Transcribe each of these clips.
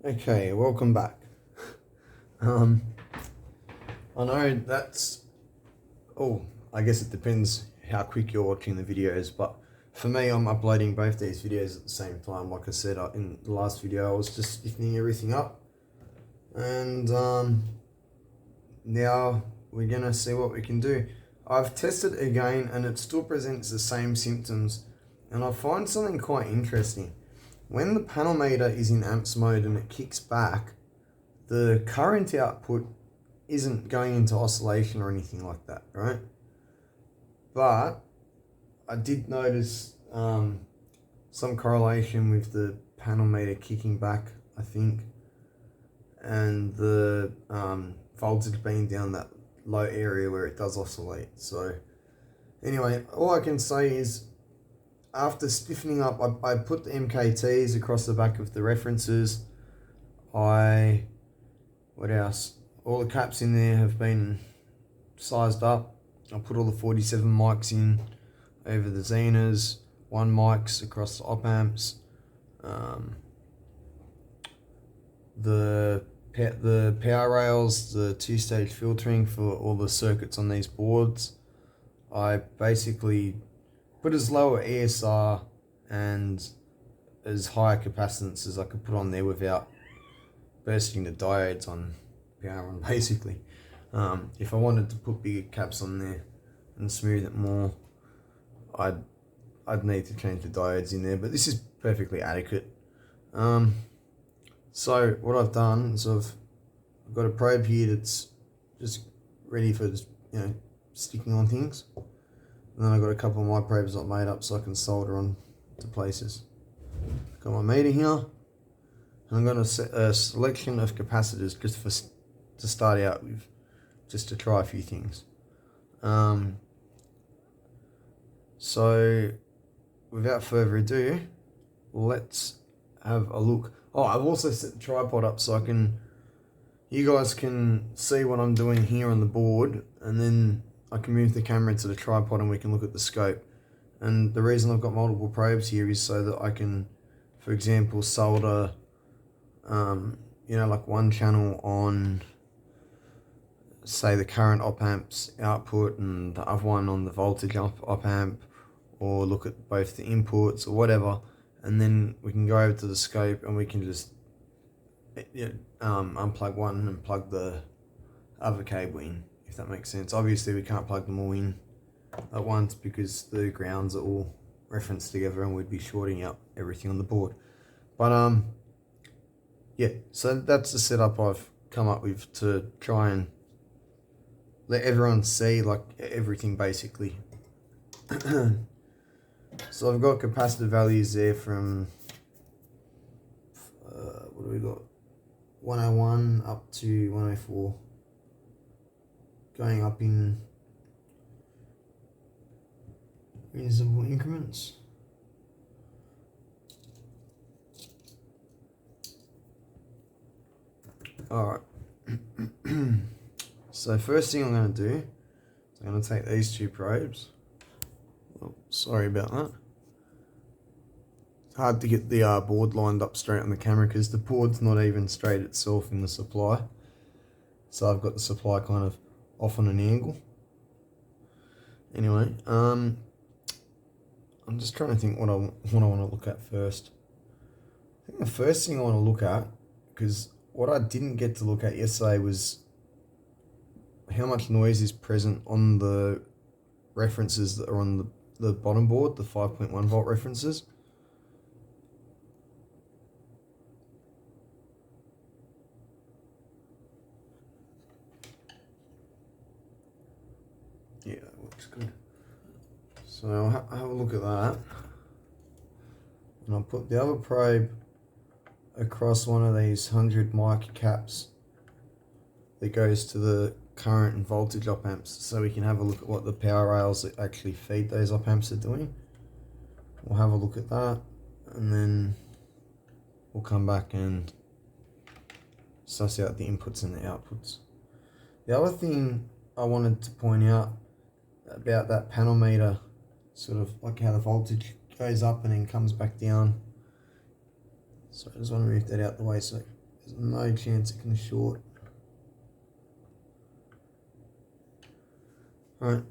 Okay, welcome back. I know that's, oh, I guess it depends how quick you're watching the videos, but for me, I'm uploading both these videos at the same time. Like I said in the last video, I was just stiffening everything up, and now we're gonna see what we can do. I've tested it again, and it still presents the same symptoms, and I find something quite interesting. When the panel meter is in amps mode and it kicks back, the current output isn't going into oscillation or anything like that, right? But I did notice some correlation with the panel meter kicking back, I think, and the voltage being down that low area where it does oscillate. So anyway, all I can say is after stiffening up, I put the MKTs across the back of the references. What else? All the caps in there have been sized up. I put all the 47 mics in over the Zenas, 1 mics across the op amps. The power rails, the 2-stage filtering for all the circuits on these boards. I basically put as low a ESR and as high a capacitance as I could put on there without bursting the diodes on power on, basically. If I wanted to put bigger caps on there and smooth it more, I'd need to change the diodes in there, but this is perfectly adequate. So what I've done is I've got a probe here that's just ready for sticking on things. And then I've got a couple of my probes I've made up so I can solder on to places. Got my meter here, and I'm going to set a selection of capacitors just to start out with, just to try a few things. So without further ado, let's have a look. Oh, I've also set the tripod up so you guys can see what I'm doing here on the board, and then I can move the camera to the tripod and we can look at the scope. And the reason I've got multiple probes here is so that I can, for example, solder, like one channel on, say, the current op amp's output and the other one on the voltage op amp, or look at both the inputs or whatever. And then we can go over to the scope and we can just unplug one and plug the other cable in, if that makes sense. Obviously we can't plug them all in at once because the grounds are all referenced together and we'd be shorting out everything on the board. But yeah, so that's the setup I've come up with to try and let everyone see like everything basically. So I've got capacitor values there from what do we got, 101 up to 104, going up in reasonable increments. Alright, so first thing I'm going to do is I'm going to take these two probes. Oh, sorry about that. It's hard to get the board lined up straight on the camera because the board's not even straight itself in the supply. So I've got the supply kind of off on an angle. Anyway, I'm just trying to think what I want to look at first. I think the first thing I want to look at, because what I didn't get to look at yesterday was how much noise is present on the references that are on the bottom board, the 5.1 volt references. Yeah, that looks good. So I'll have a look at that. And I'll put the other probe across one of these 100 mic caps that goes to the current and voltage op amps, so we can have a look at what the power rails that actually feed those op amps are doing. We'll have a look at that, and then we'll come back and suss out the inputs and the outputs. The other thing I wanted to point out about that panel meter, sort of like how the voltage goes up and then comes back down. So I just want to move that out the way so There's no chance it can short. Alright,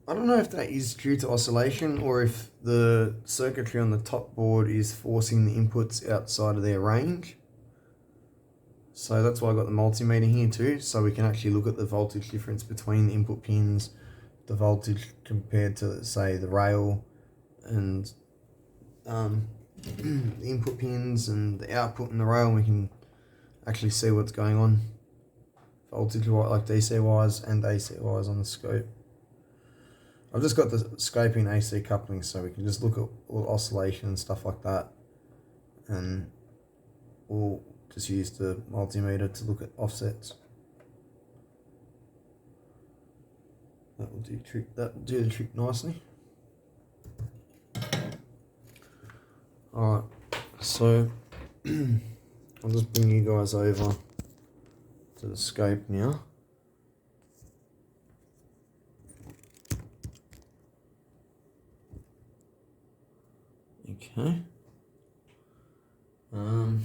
I don't know if that is due to oscillation or if the circuitry on the top board is forcing the inputs outside of their range. So that's why I got the multimeter here too, so we can actually look at the voltage difference between the input pins, the voltage compared to, say, the rail, and the input pins and the output in the rail, and we can actually see what's going on voltage wise, like DC wise and AC wise on the scope. I've just got the scope in AC coupling, so we can just look at all oscillation and stuff like that, and we'll just use the multimeter to look at offsets. That will do the trick nicely. Alright, so I'll just bring you guys over to the scope now. Okay. We'll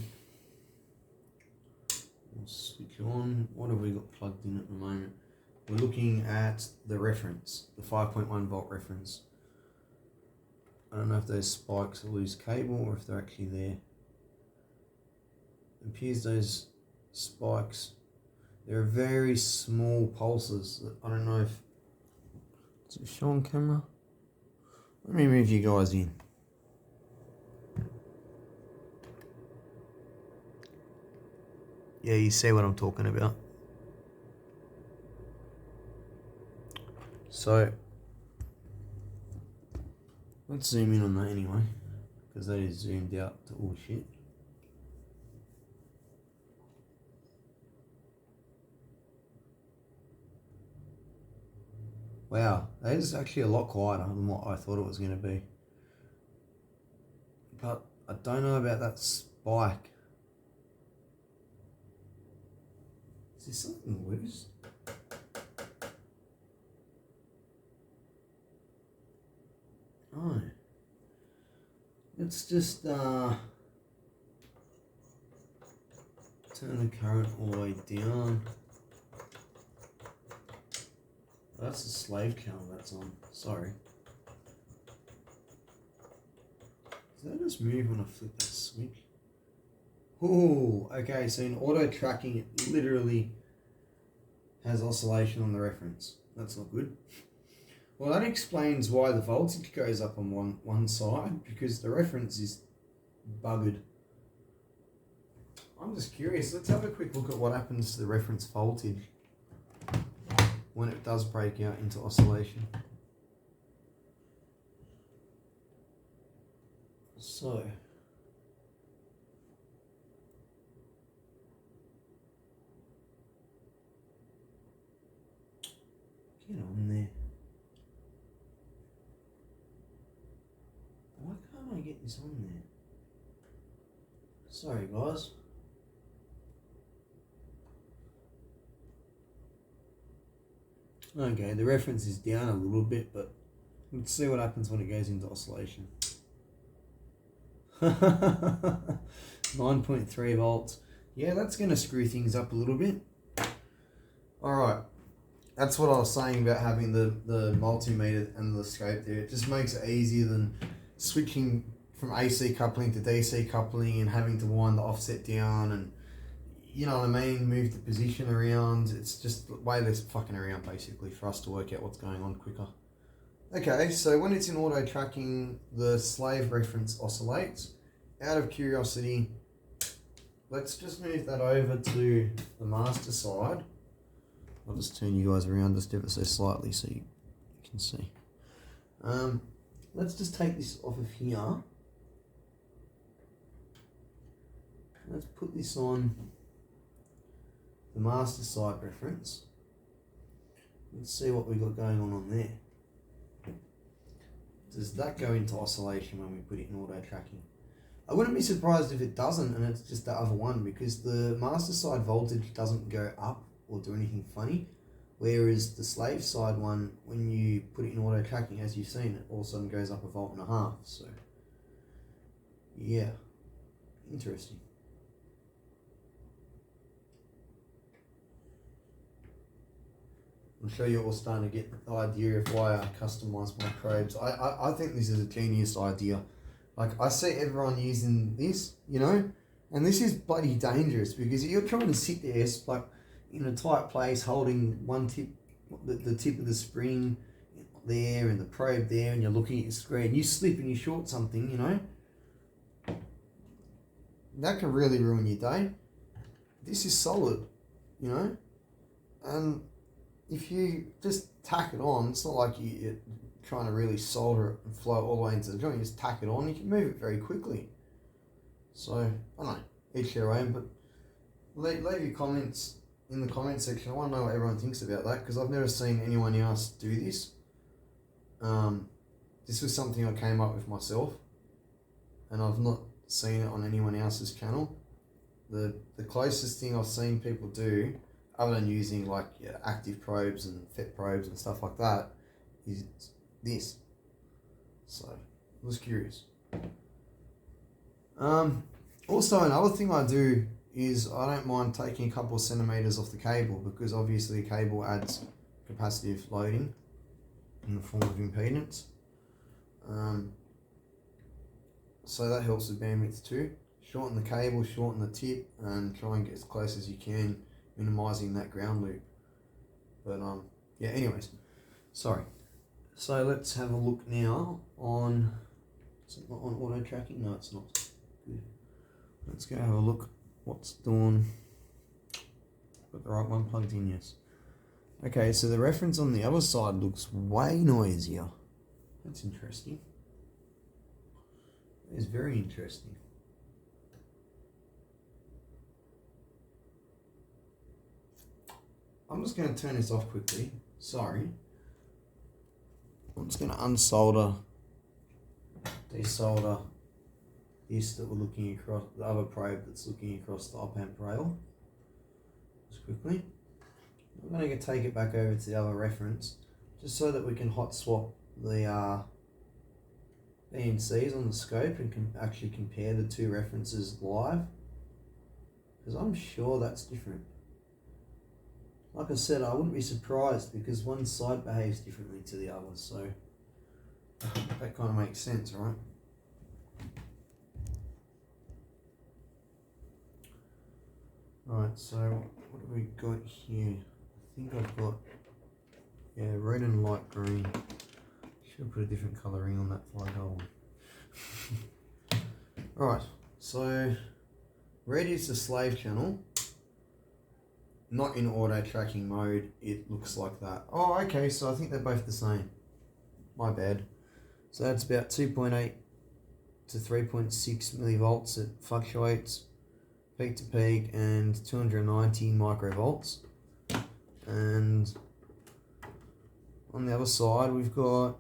switch on. What have we got plugged in at the moment? We're looking at the reference, the 5.1 volt reference. I don't know if those spikes are loose cable or if they're actually there. It appears those spikes, they're very small pulses. I don't know if it's a show on camera. Let me move you guys in. Yeah, you see what I'm talking about. So let's zoom in on that anyway, because that is zoomed out to all shit. Wow, that is actually a lot quieter than what I thought it was going to be. But I don't know about that spike. Is there something loose? Oh. Let's just turn the current all the way down. Oh, that's the slave counter that's on. Sorry. Does that just move when I flip that switch? Oh, okay, so in auto tracking it literally has oscillation on the reference. That's not good. Well, that explains why the voltage goes up on one side, because the reference is buggered. I'm just curious. Let's have a quick look at what happens to the reference voltage when it does break out into oscillation. So get on there. Why can't I get this on there? Sorry guys. Okay, the reference is down a little bit, but let's see what happens when it goes into oscillation. 9.3 volts. Yeah, that's going to screw things up a little bit. Alright, that's what I was saying about having the multimeter and the scope there. It just makes it easier than switching from AC coupling to DC coupling and having to wind the offset down and, you know what I mean, move the position around. It's just way less fucking around basically for us to work out what's going on quicker. Okay, so when it's in auto tracking, the slave reference oscillates. Out of curiosity, let's just move that over to the master side. I'll just turn you guys around just ever so slightly so you can see. Let's just take this off of here. Let's put this on the master side reference. Let's see what we've got going on there. Does that go into oscillation when we put it in auto tracking? I wouldn't be surprised if it doesn't and it's just the other one, because the master side voltage doesn't go up or do anything funny, whereas the slave side one, when you put it in auto tracking, as you've seen, it all of a sudden goes up 1.5 volts. So yeah, interesting. I'm sure you're all starting to get the idea of why I customise my probes. I think this is a genius idea. Like, I see everyone using this, you know, and this is bloody dangerous because you're trying to sit there like in a tight place holding one tip, the tip of the spring there and the probe there, and you're looking at your screen. You slip and you short something, you know. That can really ruin your day. This is solid, you know, and if you just tack it on, it's not like you're trying to really solder it and flow all the way into the joint. You just tack it on, you can move it very quickly. So, I don't know, each their own, but leave your comments in the comment section. I want to know what everyone thinks about that, because I've never seen anyone else do this. This was something I came up with myself, and I've not seen it on anyone else's channel. The closest thing I've seen people do, other than using like active probes and FET probes and stuff like that, is this. So I was curious. Also, another thing I do is I don't mind taking a couple of centimeters off the cable, because obviously a cable adds capacitive loading in the form of impedance. So that helps with bandwidth too. Shorten the cable, shorten the tip, and try and get as close as you can, minimizing that ground loop. But yeah, anyways, sorry. So let's have a look now on, is it not on auto tracking? No, it's not. Good. Let's go have a look what's doing. Got the right one plugged in, yes. Okay, so the reference on the other side looks way noisier. That's interesting. It's very interesting. I'm just going to turn this off quickly. Sorry. I'm just going to unsolder, desolder this that we're looking across, the other probe that's looking across the op amp rail. Just quickly. I'm going to take it back over to the other reference, just so that we can hot swap the ENCs on the scope and can actually compare the two references live, because I'm sure that's different. Like I said, I wouldn't be surprised, because one side behaves differently to the other, so that kind of makes sense, right? Right, so what have we got here? I think I've got, yeah, red and light green. Should have put a different colouring on that flywheel one. Right, so red is the slave channel. Not in auto tracking mode, it looks like that. Oh, okay, so I think they're both the same. My bad. So that's about 2.8 to 3.6 millivolts. It fluctuates peak to peak, and 290 microvolts. And on the other side, we've got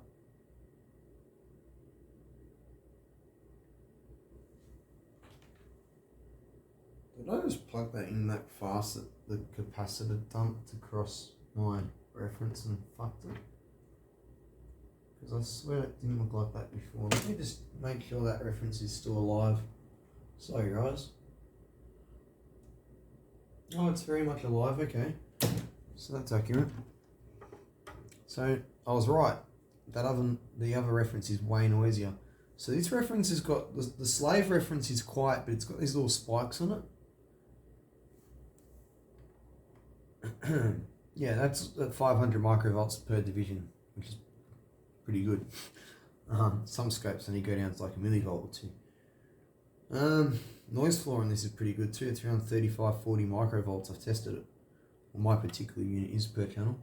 did I just plug that in that fast that the capacitor dumped across my reference and fucked it? Because I swear it didn't look like that before. Let me just make sure that reference is still alive. Sorry guys. Oh, it's very much alive, okay. So that's accurate. So I was right. The other reference is way noisier. So this reference has got, the slave reference is quiet, but it's got these little spikes on it. Yeah, that's at 500 microvolts per division, which is pretty good. Some scopes only go down to like a millivolt or two. Noise floor on this is pretty good too. It's around 35-40 microvolts. I've tested it. Well, my particular unit is per channel.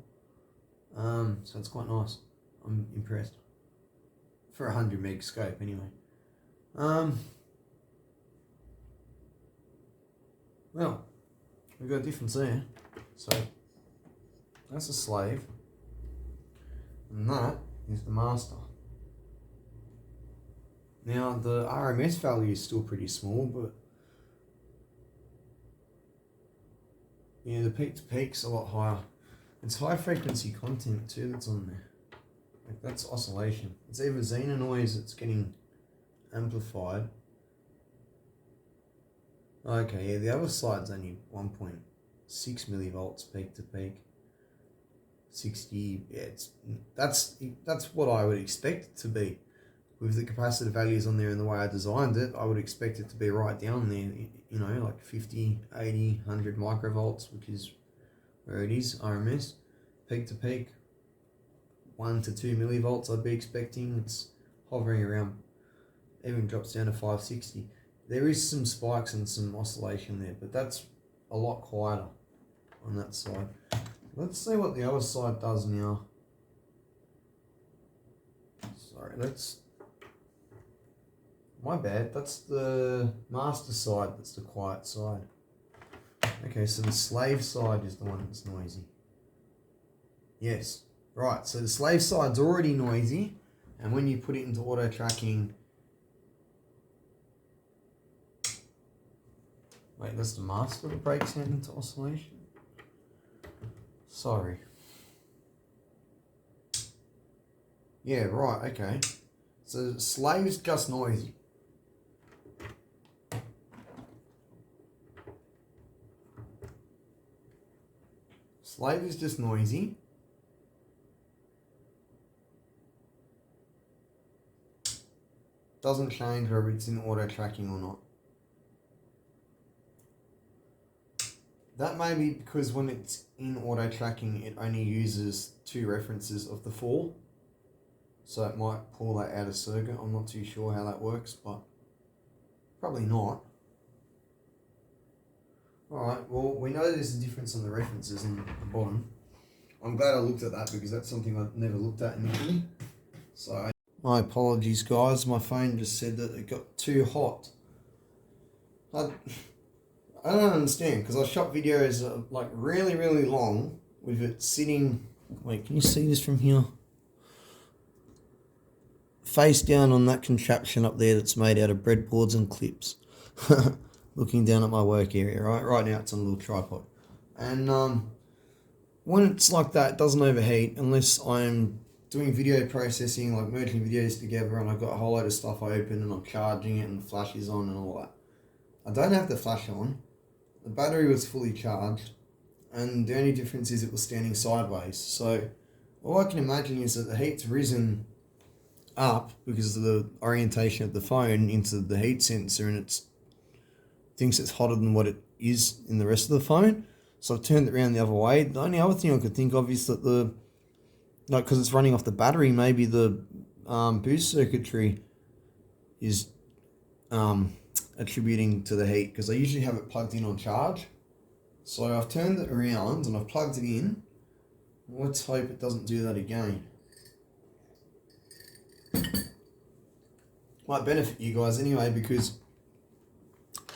So it's quite nice. I'm impressed. For a 100 meg scope anyway. Well, we've got a difference there. So that's a slave, and that is the master. Now the RMS value is still pretty small, but yeah, the peak to peak's a lot higher. It's high frequency content too that's on there. Like that's oscillation. It's either Xena noise that's getting amplified. Okay, yeah, the other side's only 1.6 millivolts peak to peak. 60. Yeah, that's what I would expect it to be. With the capacitor values on there and the way I designed it, I would expect it to be right down there, you know, like 50, 80, 100 microvolts, which is where it is, RMS. Peak to peak, 1 to 2 millivolts I'd be expecting. It's hovering around, even drops down to 560. There is some spikes and some oscillation there, but that's a lot quieter on that side. Let's see what the other side does now. Sorry, my bad, that's the master side, that's the quiet side. Okay, so the slave side is the one that's noisy. Yes, right, so the slave side's already noisy, and when you put it into auto tracking, wait, that's the master that breaks down into oscillation? Sorry. Yeah, right, okay. So the slave's just noisy. Slave is just noisy. Doesn't change whether it's in auto tracking or not. That may be because when it's in auto tracking, it only uses 2 references of the 4. So it might pull that out of circuit. I'm not too sure how that works, but probably not. Alright, well, we know there's a difference on the references on the bottom. I'm glad I looked at that because that's something I've never looked at initially. So, my apologies, guys. My phone just said that it got too hot. I don't understand because I shot videos like really, really long with it sitting. Wait, can you see this from here? Face down on that contraption up there that's made out of breadboards and clips. Looking down at my work area, right? Right now it's on a little tripod. And when it's like that, it doesn't overheat unless I'm doing video processing, like merging videos together, and I've got a whole load of stuff open and I'm charging it and the flash is on and all that. I don't have the flash on. The battery was fully charged, and the only difference is it was standing sideways. So all I can imagine is that the heat's risen up because of the orientation of the phone into the heat sensor, and it thinks it's hotter than what it is in the rest of the phone. So I've turned it around the other way. The only other thing I could think of is that because it's running off the battery, maybe the boost circuitry is attributing to the heat, because I usually have it plugged in on charge. So I've turned it around and I've plugged it in. Let's hope it doesn't do that again. Might benefit you guys anyway, because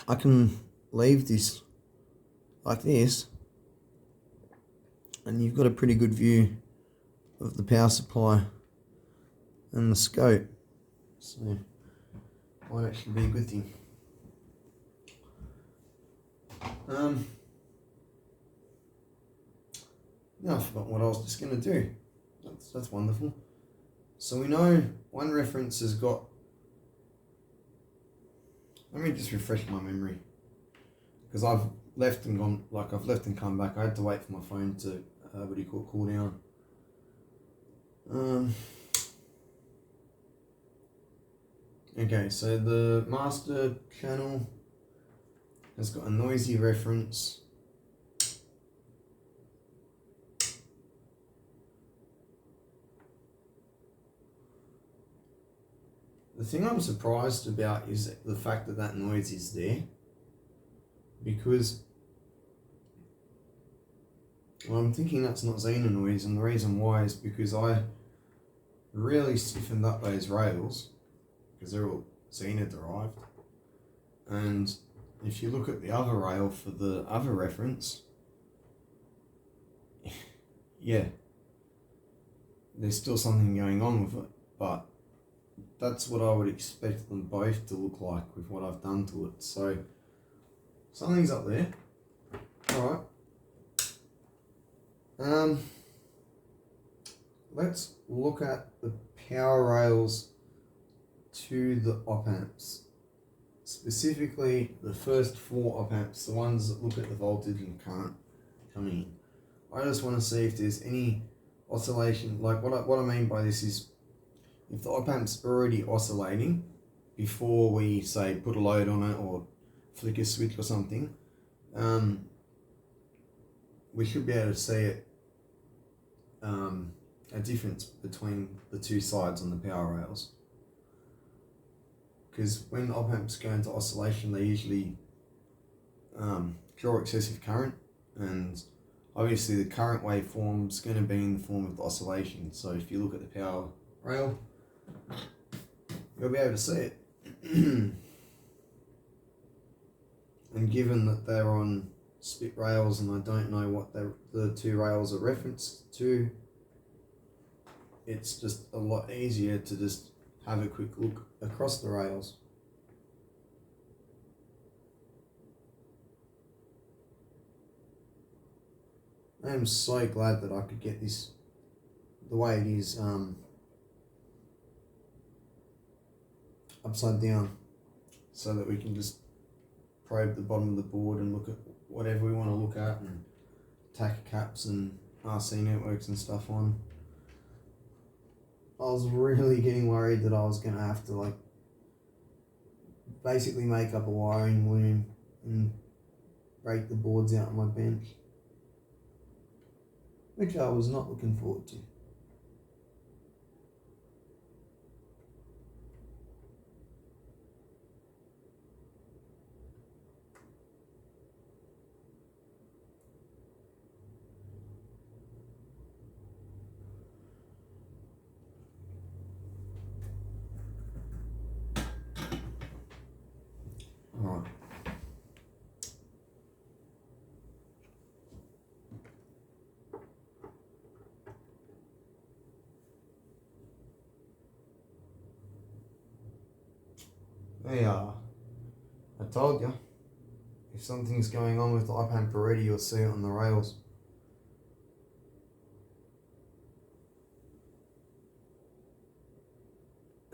I can leave this like this and you've got a pretty good view of the power supply and the scope. So might actually be a good thing. Now I forgot what I was just going to do. That's wonderful. So we know one reference has got... Let me just refresh my memory, because I've left and gone, like I've left and come back. I had to wait for my phone to, cool down. Okay, so the master channel has got a noisy reference. The thing I'm surprised about is the fact that that noise is there, because I'm thinking that's not Xena noise, and the reason why is because I really stiffened up those rails, because they're all Xena derived, and if you look at the other rail for the other reference, yeah, there's still something going on with it, but that's what I would expect them both to look like with what I've done to it. So something's up there. Alright. Let's look at the power rails to the op amps. Specifically the first 4 op amps, the ones that look at the voltage and current coming in. I just want to see if there's any oscillation, like what I mean by this is, if the op amp's already oscillating before we say put a load on it or flick a switch or something, we should be able to see it, a difference between the two sides on the power rails. Because when op amps go into oscillation, they usually draw excessive current, and obviously the current waveform's going to be in the form of the oscillation. So if you look at the power rail, you'll be able to see it. And given that they're on split rails and I don't know what the two rails are referenced to, it's just a lot easier to just have a quick look across the rails. I am so glad that I could get this the way it is, upside down, so that we can just probe the bottom of the board and look at whatever we want to look at, and tack caps and RC networks and stuff on. I was really getting worried that I was going to have to like basically make up a wiring loom and break the boards out on my bench, which I was not looking forward to. Alright. There you are. I told you. If something's going on with the op amp already, you'll see it on the rails.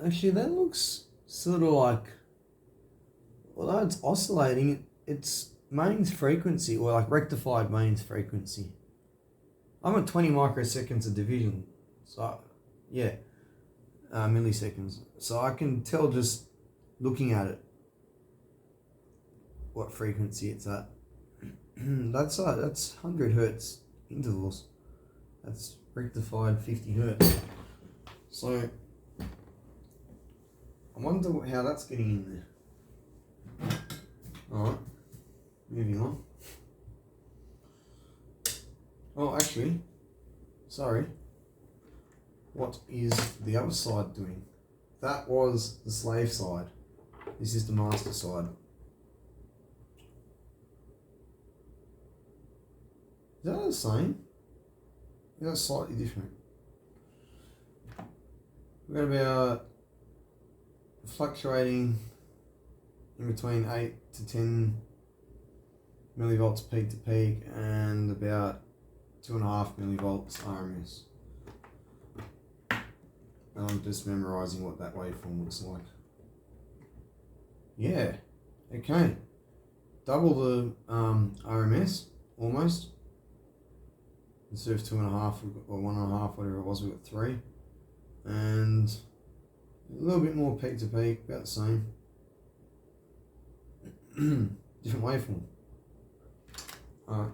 Actually, that looks sort of like, although it's oscillating, it's mains frequency, or like rectified mains frequency. I'm at 20 microseconds of division, so yeah, milliseconds. So I can tell just looking at it what frequency it's at. That's 100 hertz intervals. That's rectified 50 hertz. So I wonder how that's getting in there. Alright, moving on. Oh, actually, sorry. What is the other side doing? That was the slave side. This is the master side. Is that the same? Is that slightly different? We've got about fluctuating in between 8 to 10 millivolts peak to peak, and about 2.5 millivolts RMS. And I'm just memorizing what that waveform looks like. Yeah, okay. Double the RMS, almost. Instead of 2.5 or 1.5, whatever it was, we got 3. And a little bit more peak to peak, about the same. Different waveform. Alright.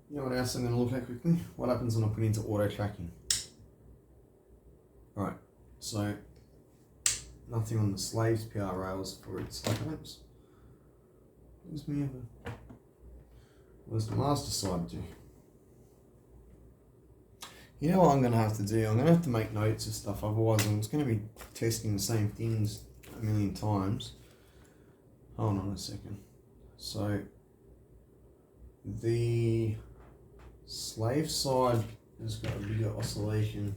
You know what else I'm going to look at quickly? What happens when I put into auto tracking? Alright, so nothing on the slave's power rails for its op amps. What does the master side do? You know what I'm going to have to do? I'm going to have to make notes of stuff, otherwise I'm just going to be testing the same things a million times. Hold on a second. So the slave side has got a bigger oscillation.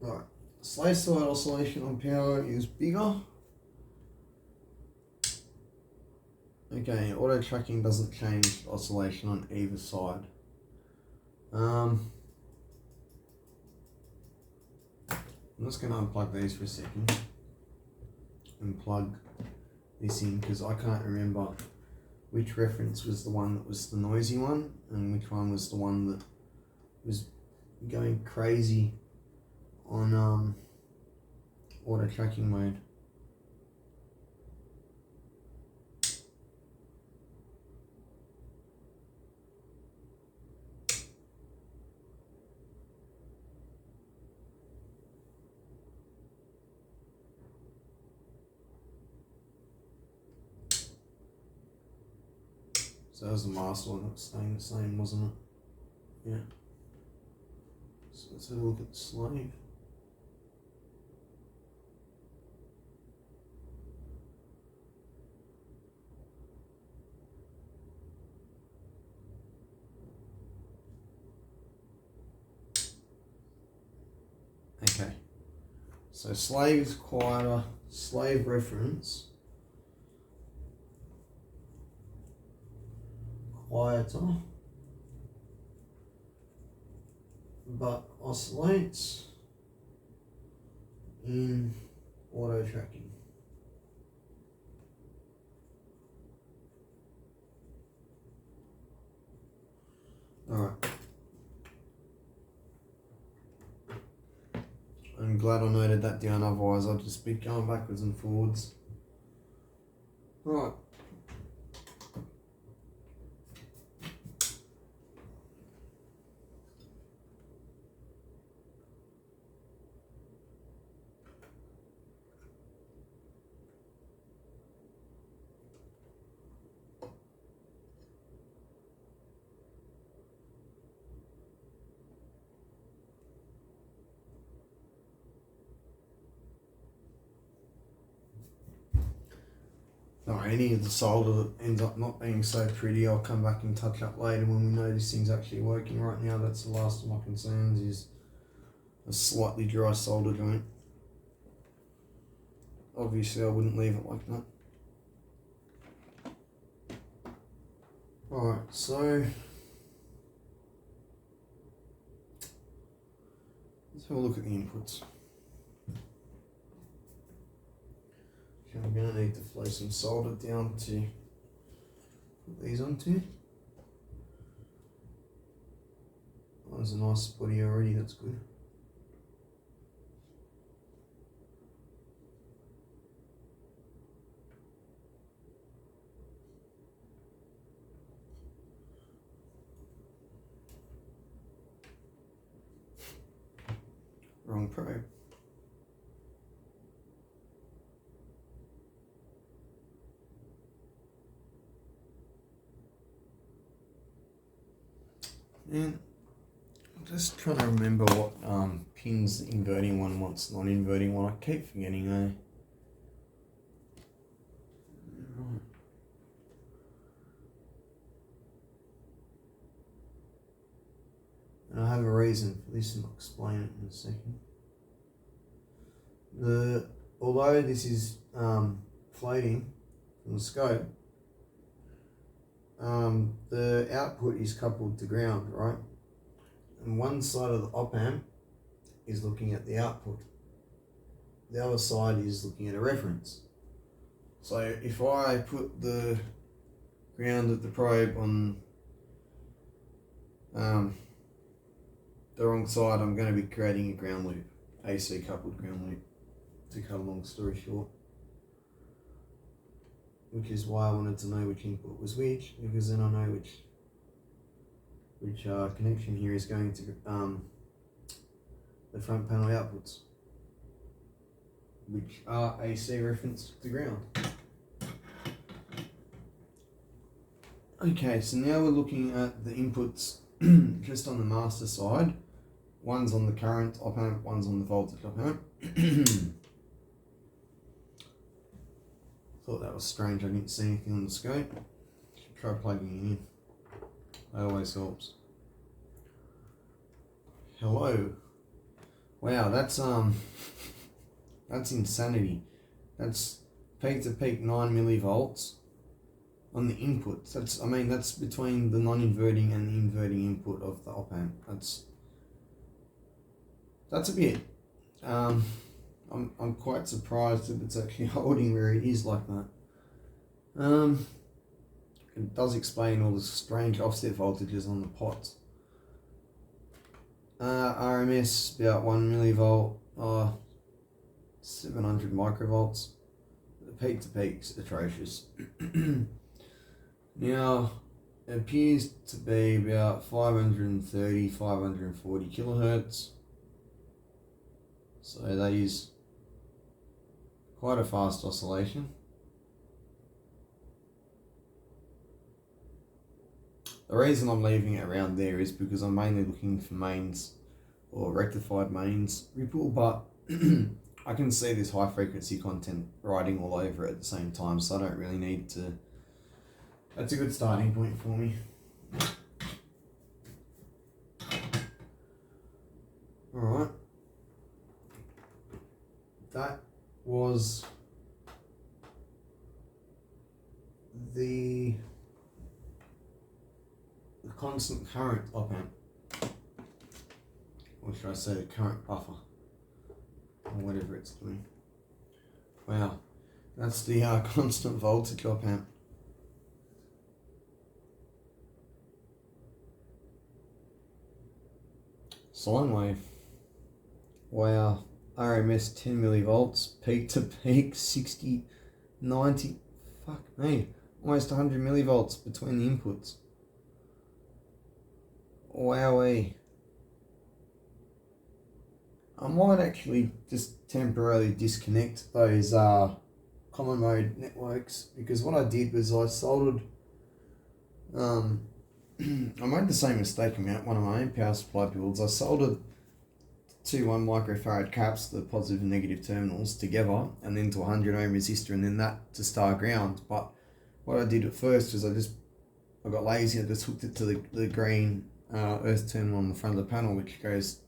Right, slave side oscillation on power is bigger. Okay, auto tracking doesn't change oscillation on either side. I'm just going to unplug these for a second and plug this in, because I can't remember which reference was the one that was the noisy one and which one was the one that was going crazy on auto tracking mode. So that was the master one that was staying the same, wasn't it? Yeah. So let's have a look at the slave. Okay. So slave is quieter, slave reference quieter, but oscillates in auto tracking. Alright. I'm glad I noted that down, otherwise I'd just be going backwards and forwards. Right. Sorry, any of the solder that ends up not being so pretty, I'll come back and touch up later when we know this thing's actually working. Right now, that's the last of my concerns, is a slightly dry solder joint. Obviously, I wouldn't leave it like that. Alright, so let's have a look at the inputs. Okay, I'm going to need to flow some solder down to put these onto. Oh, there's a nice body already, that's good. Wrong probe. And I'm just trying to remember what pins the inverting one wants, non-inverting one. I keep forgetting, eh? Right. And I have a reason for this, and I'll explain it in a second. Although this is floating from the scope, the output is coupled to ground, right? And one side of the op amp is looking at the output. The other side is looking at a reference. So if I put the ground of the probe on the wrong side, I'm going to be creating a ground loop, AC coupled ground loop, to cut a long story short. Which is why I wanted to know which input was which, because then I know which connection here is going to the front panel outputs, which are AC reference to ground. Okay, so now we're looking at the inputs just on the master side. One's on the current op amp, one's on the voltage op amp. Thought that was strange, I didn't see anything on the scope. Should try plugging it in. That always helps. Hello. Wow, that's insanity. That's peak to peak 9 millivolts. on the inputs. That's between the non-inverting and the inverting input of the op amp. That's a bit. I'm quite surprised if it's actually holding where it is like that. It does explain all the strange offset voltages on the pots. RMS about 1 millivolt, 700 microvolts. The peak to peak's atrocious. Now, it appears to be about 530, 540 kilohertz. So that is quite a fast oscillation. The reason I'm leaving it around there is because I'm mainly looking for mains or rectified mains ripple, but I can see this high frequency content riding all over it at the same time, so I don't really need to. That's a good starting point for me. Alright. That was the constant current op amp, or should I say the current buffer, or whatever it's doing. Wow, that's the constant voltage op amp. Sine wave. Wow, RMS 10 millivolts, peak to peak 60, 90, fuck me, almost 100 millivolts between the inputs. Wowee. I might actually just temporarily disconnect those common mode networks, because what I did was I soldered, I made the same mistake at one of my own power supply builds. I soldered two 1 microfarad caps, the positive and negative terminals, together, and then to a 100 ohm resistor, and then that to star ground. But what I did at first was I got lazy. I just hooked it to the green earth terminal on the front of the panel, which goes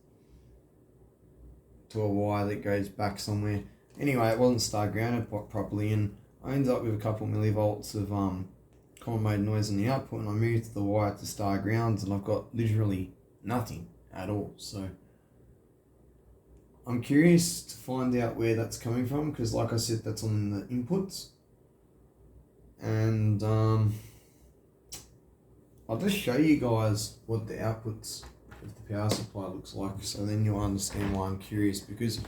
to a wire that goes back somewhere. Anyway, it wasn't star grounded properly, and I ended up with a couple millivolts of common mode noise in the output, and I moved the wire to star grounds, and I've got literally nothing at all. So I'm curious to find out where that's coming from, because like I said, that's on the inputs, and I'll just show you guys what the outputs of the power supply looks like, so then you'll understand why I'm curious, because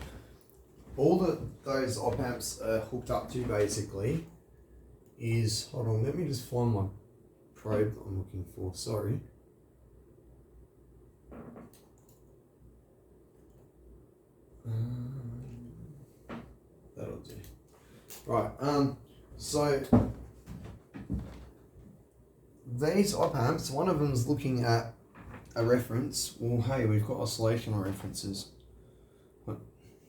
all that those op amps are hooked up to basically is, hold on, let me just find my probe that I'm looking for, sorry. That'll do. Right, so these op amps, one of them's looking at a reference. Well, hey, we've got oscillation on references. But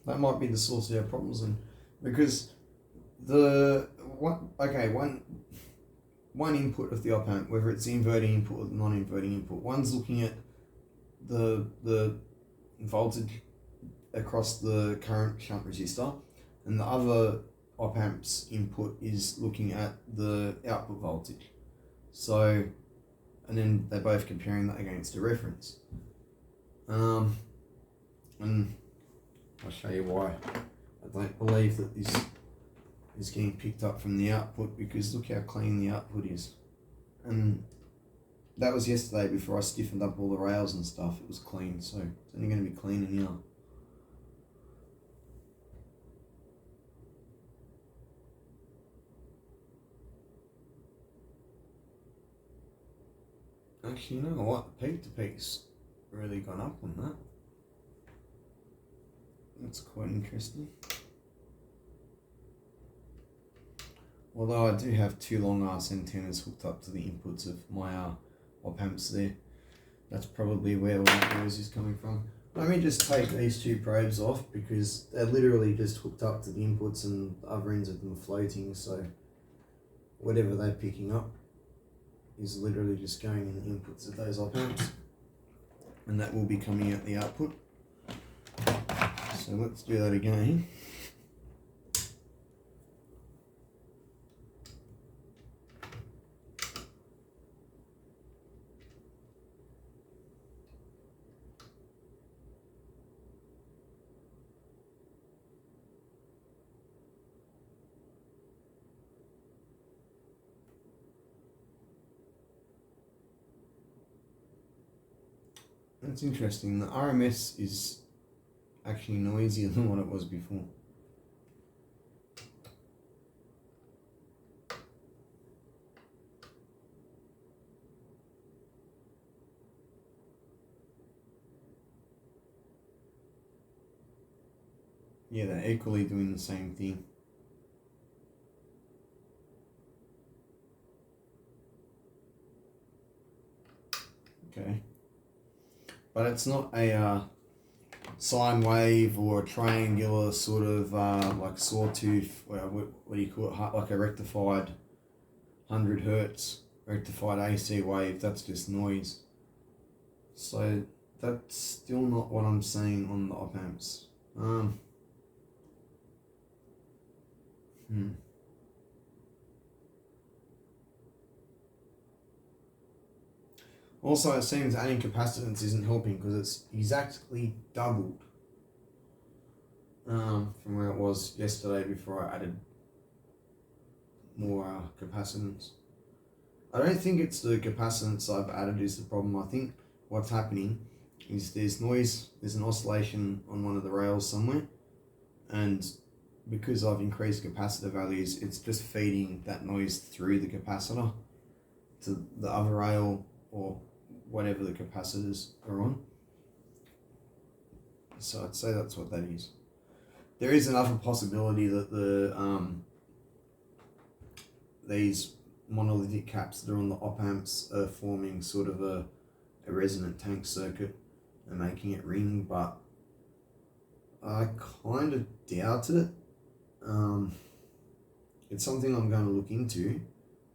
that might be the source of our problems, and because one input of the op amp, whether it's the inverting input or the non-inverting input, one's looking at the voltage across the current shunt resistor, and the other op amp's input is looking at the output voltage. So, and then they're both comparing that against a reference. And I'll show you why I don't believe that this is getting picked up from the output, because look how clean the output is. And that was yesterday before I stiffened up all the rails and stuff. It was clean, so it's only going to be clean in here. Actually, you know what? The peak to peak's really gone up on that. That's quite interesting. Although I do have two long ass antennas hooked up to the inputs of my op amps there. That's probably where all that noise is coming from. Let me just take these two probes off, because they're literally just hooked up to the inputs and the other ends of them floating, so whatever they're picking up is literally just going in the inputs of those op amps, and that will be coming out the output. So let's do that again. That's interesting. The RMS is actually noisier than what it was before. Yeah, they're equally doing the same thing. Okay. But it's not a sine wave or a triangular sort of like sawtooth, what do you call it, like a rectified 100 hertz rectified AC wave. That's just noise. So that's still not what I'm saying on the op amps. Also, it seems adding capacitance isn't helping because it's exactly doubled from where it was yesterday before I added more capacitance. I don't think it's the capacitance I've added is the problem. I think what's happening is there's noise, there's an oscillation on one of the rails somewhere, and because I've increased capacitor values, it's just feeding that noise through the capacitor to the other rail or whatever the capacitors are on. So I'd say that's what that is. There is another possibility that the these monolithic caps that are on the op amps are forming sort of a resonant tank circuit and making it ring, but I kind of doubt it. It's something I'm going to look into,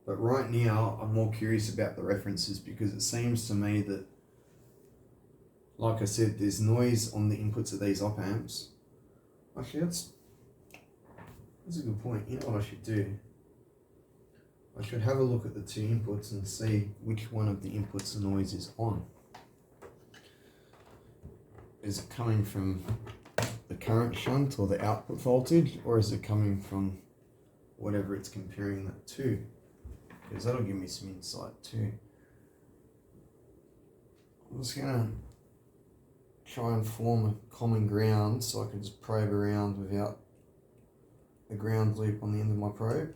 but right now I'm more curious about the references because it seems to me that, like I said, there's noise on the inputs of these op amps. Actually, that's a good point. You know what I should do? I should have a look at the two inputs and see which one of the inputs the noise is on. Is it coming from the current shunt or the output voltage, or is it coming from whatever it's comparing that to? Because that'll give me some insight too. I'm just gonna try and form a common ground so I can just probe around without a ground loop on the end of my probe.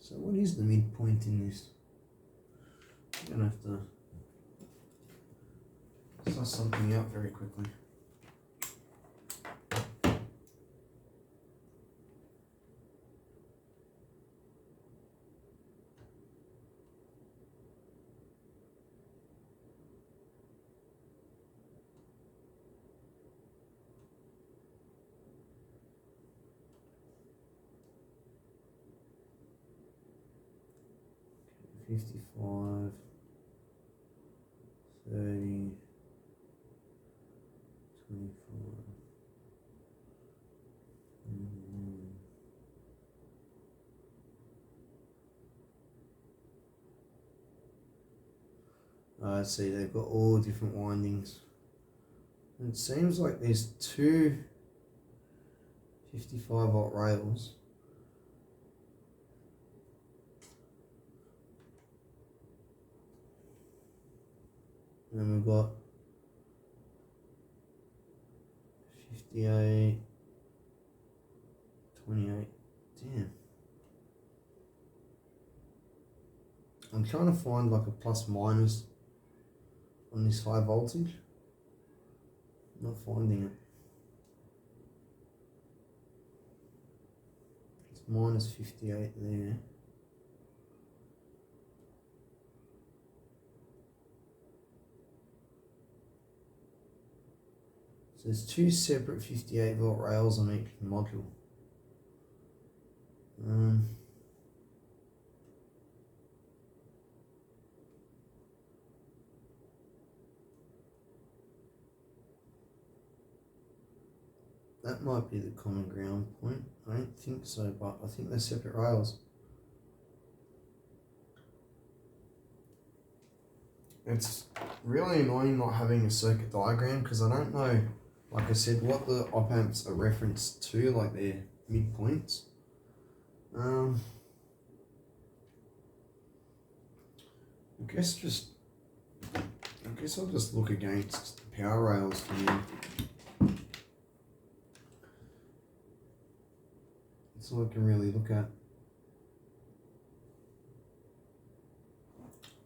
So what is the midpoint in this? I'm gonna have to suss something out very quickly. Okay, 55, 30, 24. I see, they've got all different windings. And it seems like there's two 55 volt rails. And then we've got 58, 28, damn. I'm trying to find like a plus minus on this high voltage. Not finding it. It's minus 58 there. So there's two separate 58 volt rails on each module. That might be the common ground point. I don't think so, but I think they're separate rails. It's really annoying not having a circuit diagram because I don't know like I said, what the op amps are referenced to, like their midpoints. I guess I'll just look against the power rails for now. That's all I can really look at.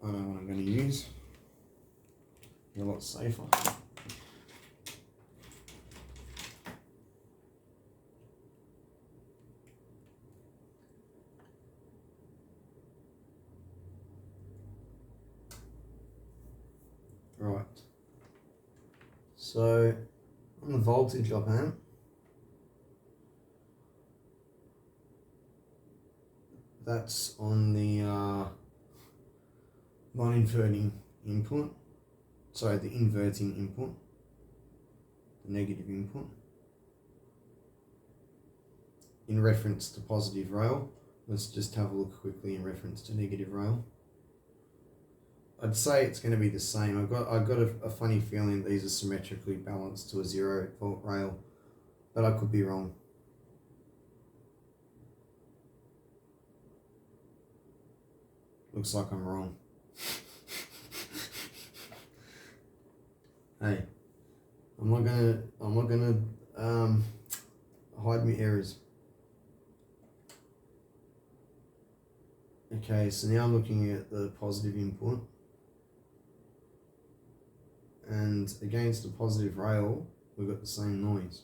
I know what I'm going to use. They're a lot safer. Right. So on the voltage op amp, that's on the non-inverting input. Sorry, the inverting input, the negative input, in reference to positive rail. Let's just have a look quickly in reference to negative rail. I'd say it's going to be the same. I've got a funny feeling these are symmetrically balanced to a 0 volt rail, but I could be wrong. Looks like I'm wrong. Hey, I'm not gonna hide my errors. Okay, so now I'm looking at the positive input, and against the positive rail, we've got the same noise.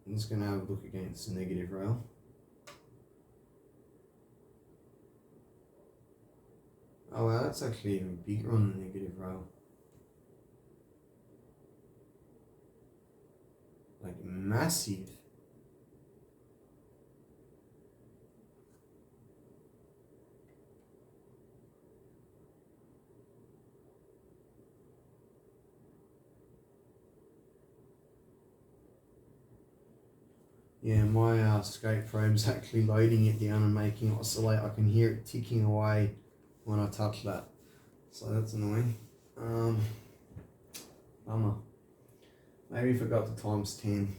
I'm just gonna have a look against the negative rail. Oh wow, that's actually even bigger on the negative rail. Like massive. Yeah, my skate probe's actually loading it down and making it oscillate. I can hear it ticking away when I touch that. So that's annoying. Bummer. Maybe I forgot the times 10.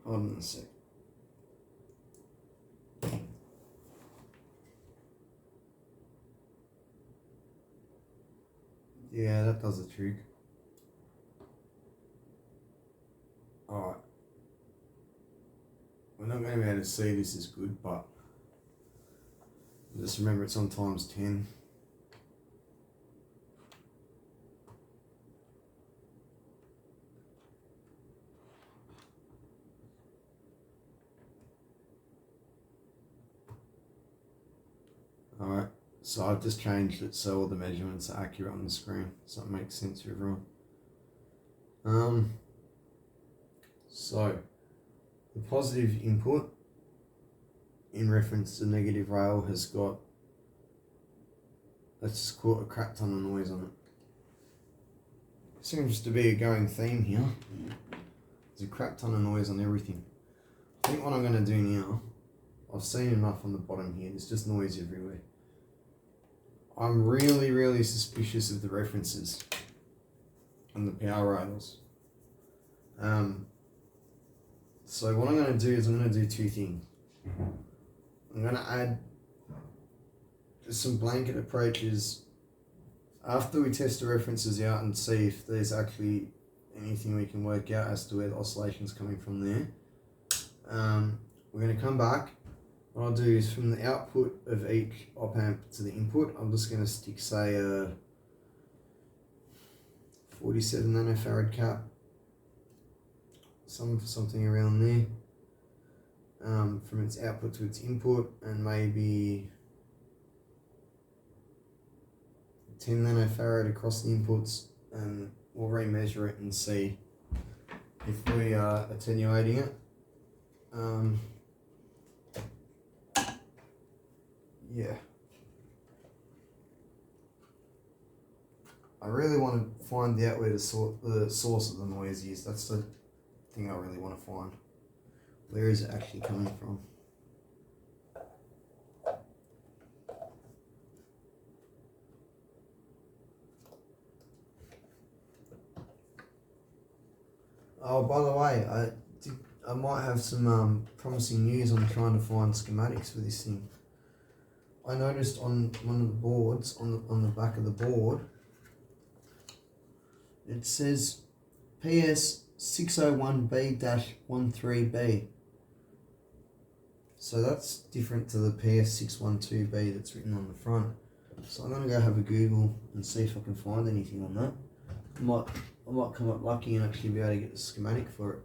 Hold on a sec. Yeah, that does the trick. Alright. We're not going to be able to see this as good, but just remember it's on times 10. Alright, so I've just changed it so all the measurements are accurate on the screen, so it makes sense for everyone. So the positive input in reference to negative rail has got, let's just call it a crap ton of noise on it. Seems to be a going theme here. There's a crap ton of noise on everything. I think what I'm going to do now, I've seen enough on the bottom here, there's just noise everywhere. I'm really suspicious of the references on the power rails. So what I'm going to do is I'm going to do two things. I'm going to add just some blanket approaches after we test the references out and see if there's actually anything we can work out as to where the oscillation's coming from there. We're going to come back. What I'll do is from the output of each op amp to the input, I'm just going to stick, say, a 47 nanofarad cap, something around there, from its output to its input, and maybe 10 nanofarad across the inputs, and we'll remeasure it and see if we are attenuating it. Yeah. I really want to find out where the source of the noise is. That's the thing I really want to find. Where is it actually coming from? Oh, by the way, I might have some promising news on trying to find schematics for this thing. I noticed on one of the boards, on the back of the board, it says PS 601B-13B. So that's different to the PS 612B that's written on the front. So I'm going to go have a Google and see if I can find anything on that. I might come up lucky and actually be able to get the schematic for it.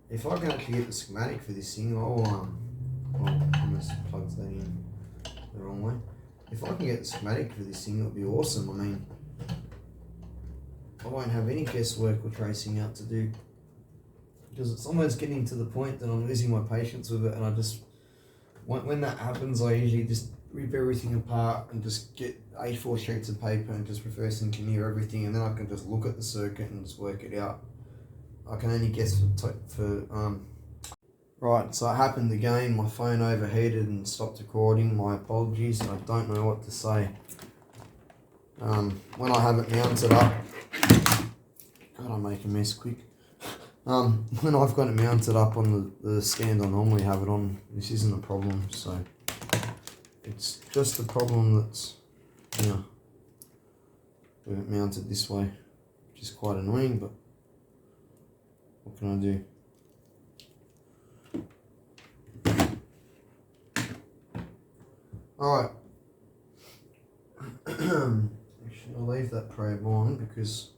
If I can actually get the schematic for this thing, I'll almost plugged that in the wrong way. If I can get the schematic for this thing, it'll be awesome. I mean, I won't have any guesswork or tracing out to do, because it's almost getting to the point that I'm losing my patience with it, and I just, when that happens, I usually just rip everything apart and just get A4 sheets of paper and just reverse engineer everything, and then I can just look at the circuit and just work it out. I can only guess Right, so it happened again. My phone overheated and stopped recording. My apologies. I don't know what to say. When I have it mounted up, gotta make a mess quick. When I've got it mounted up on the stand I normally have it on, this isn't a problem. So it's just the problem that's, with it mounted this way, which is quite annoying, but what can I do? Alright. Actually, I'll leave that probe on because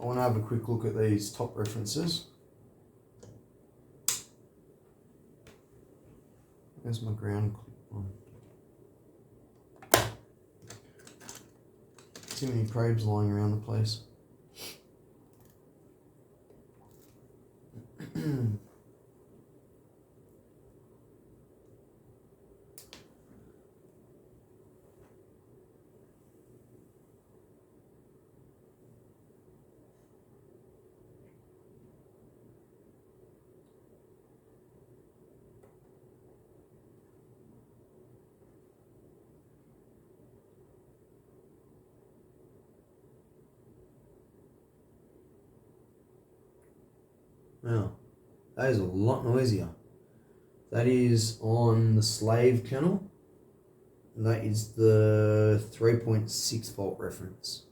I want to have a quick look at these top references. There's my ground clip on. Too many probes lying around the place. Now, that is a lot noisier. That is on the slave channel, and that is the 3.6 volt reference.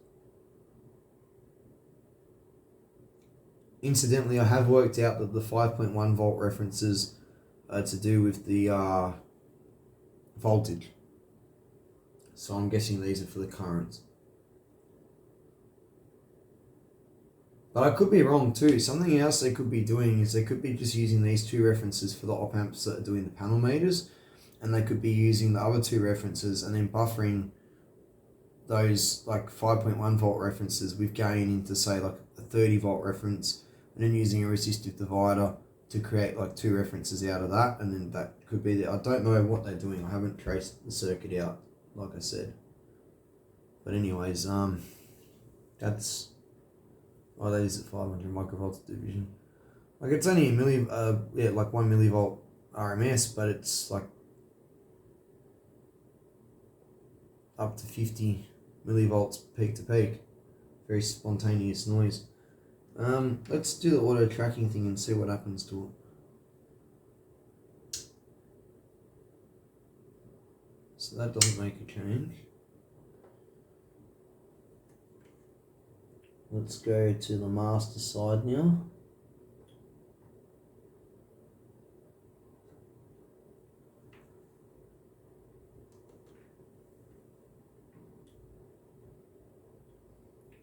Incidentally, I have worked out that the 5.1 volt references are to do with the voltage. So I'm guessing these are for the currents. But I could be wrong too. Something else they could be doing is they could be just using these two references for the op amps that are doing the panel meters, and they could be using the other two references and then buffering those like 5.1 volt references with gain into say like a 30 volt reference, and then using a resistive divider to create like two references out of that, and then that could be I don't know what they're doing. I haven't traced the circuit out, like I said. But anyways, that's. Oh, that is at 500 microvolts division. Like it's only like 1 millivolt RMS, but it's like up to 50 millivolts peak to peak. Very spontaneous noise. Let's do the auto tracking thing and see what happens to it. So that doesn't make a change. Let's go to the master side now.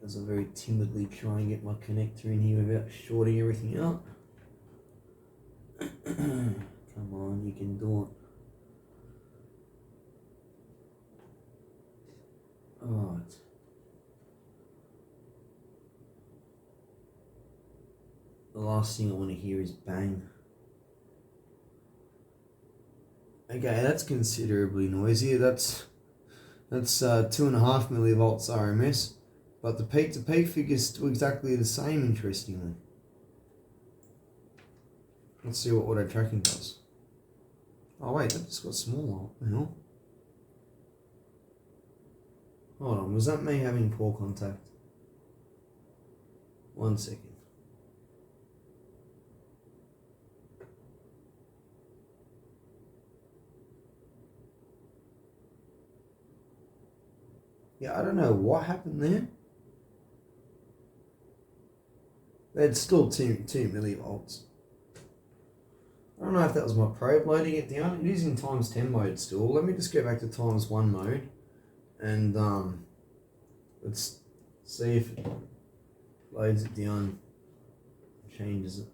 As I very timidly try and get my connector in here without shorting everything out. Come on, you can do it. Alright. The last thing I want to hear is bang. Okay, that's considerably noisier. That's 2.5 millivolts RMS, but the peak to peak figures still exactly the same. Interestingly, let's see what auto tracking does. Oh wait, that just got smaller. What the hell? Hold on, was that me having poor contact? 1 second. Yeah, I don't know what happened there. But it's still 2 millivolts. I don't know if that was my probe loading it down. It is in times 10 mode still. Let me just go back to times 1 mode and let's see if it loads it down, changes it.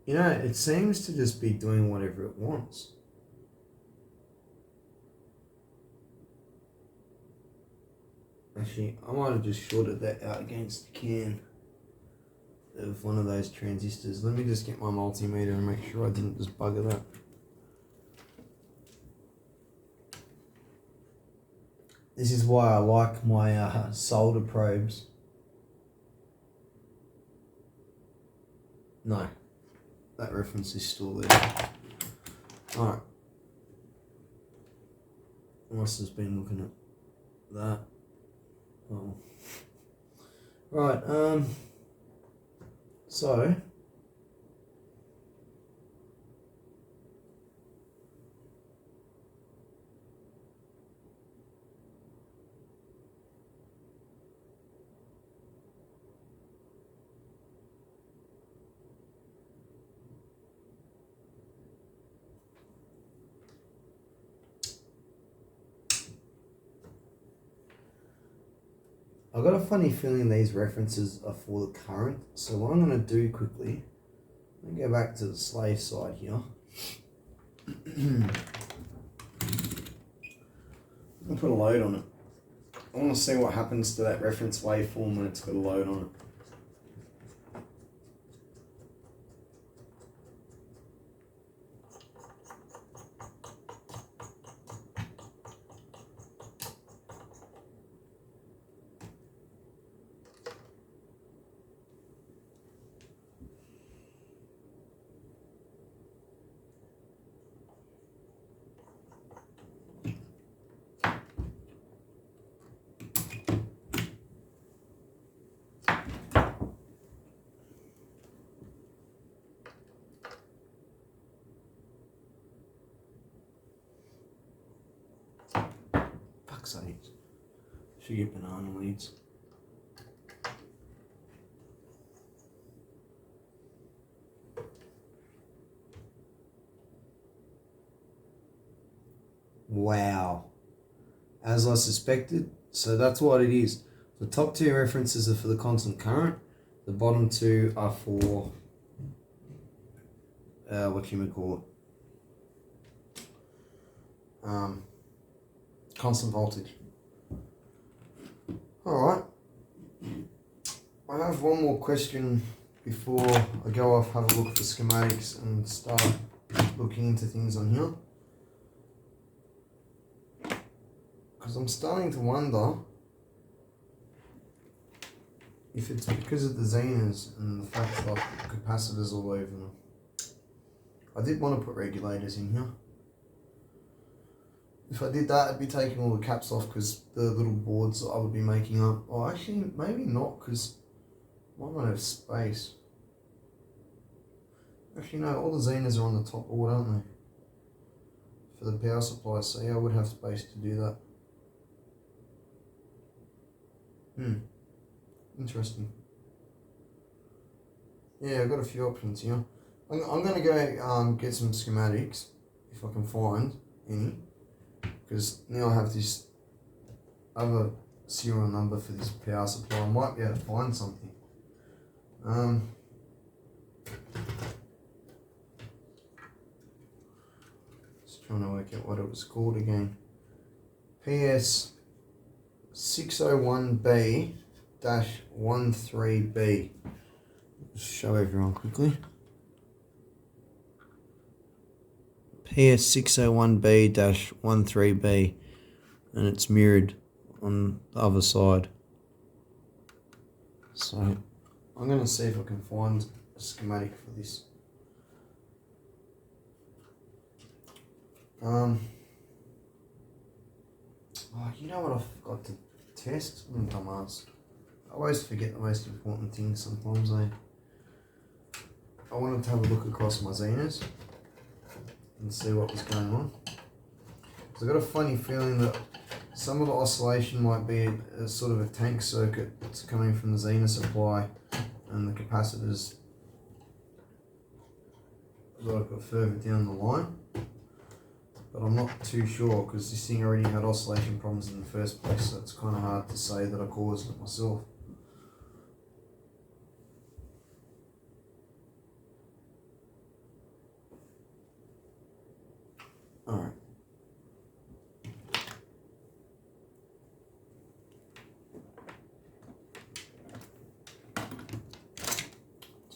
You know, it seems to just be doing whatever it wants. Actually, I might have just shorted that out against the can of one of those transistors. Let me just get my multimeter and make sure I didn't just bugger that. This is why I like my solder probes. No, that reference is still there. Alright. I must have been looking at that. Oh. Right, so I've got a funny feeling these references are for the current. So what I'm going to do quickly, let me go back to the slave side here. I'm going to put a load on it. I want to see what happens to that reference waveform when it's got a load on it. Fuck's sake. Should get banana leads. Wow. As I suspected, so that's what it is. The top 2 references are for the constant current. The bottom 2 are for constant voltage. Alright. I have one more question before I go off, have a look for schematics and start looking into things on here. Because I'm starting to wonder if it's because of the Zenas and the fact that I've got capacitors all over them. I did want to put regulators in here. If I did that, I'd be taking all the caps off because the little boards that I would be making up. Oh, actually, maybe not because I might not have space. Actually, no, all the Zenas are on the top board, aren't they? For the power supply, so yeah, I would have space to do that. Interesting. Yeah, I've got a few options here. I'm going to go get some schematics, if I can find any. Because now I have this other serial number for this power supply. I might be able to find something. Just trying to work out what it was called again. PS 601B-13B. Show everyone quickly. PS 601B-13B. and it's mirrored on the other side. So I'm going to see if I can find a schematic for this. Oh, you know what I forgot to test? I'm a dumbass. I always forget the most important things sometimes. I wanted to have a look across my Zenas and see what was going on. So I got a funny feeling that some of the oscillation might be a sort of a tank circuit that's coming from the Zena supply and the capacitors that I've got further down the line. But I'm not too sure because this thing already had oscillation problems in the first place, so it's kind of hard to say that I caused it myself. Alright.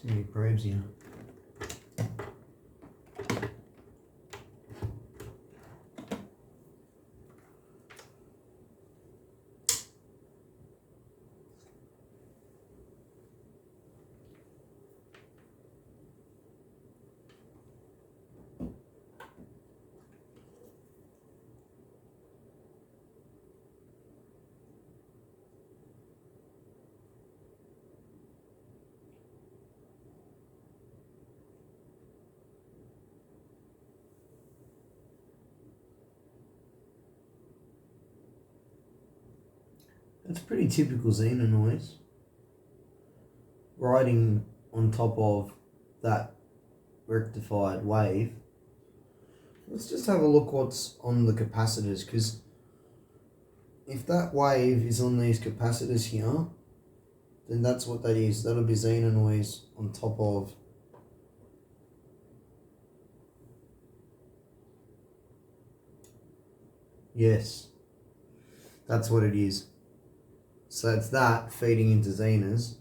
Too many probes here. That's pretty typical Xena noise. Riding on top of that rectified wave. Let's just have a look what's on the capacitors, because if that wave is on these capacitors here, then that's what that is. That'll be Xena noise on top of yes. That's what it is. So it's that feeding into Xenas,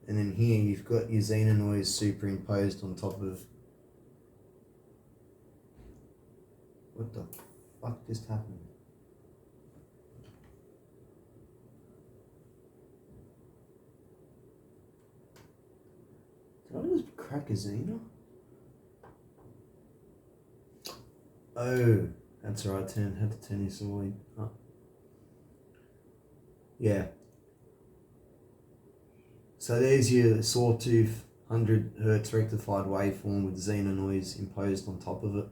and then here you've got your Xena noise superimposed on top of... What the fuck just happened? Did I just crack a Xena? Oh, that's right, had to turn this away. Oh. Yeah. So there's your sawtooth 100 Hz rectified waveform with Xena noise imposed on top of it.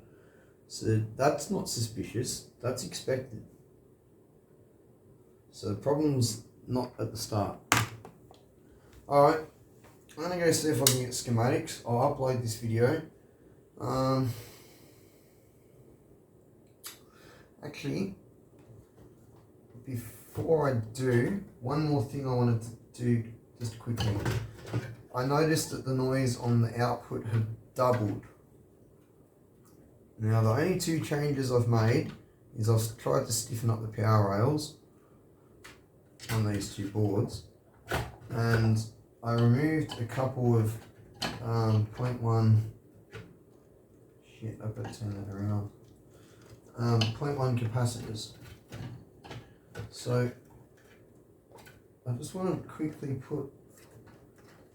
So that's not suspicious, that's expected. So the problem's not at the start. Alright, I'm going to go see if I can get schematics. I'll upload this video. Actually, before I do, one more thing I wanted to do just quickly. I noticed that the noise on the output had doubled. Now the only two changes I've made is I've tried to stiffen up the power rails on these two boards, and I removed a couple of 0.1, shit, I've got to turn that around, 0.1 capacitors. So I just want to quickly put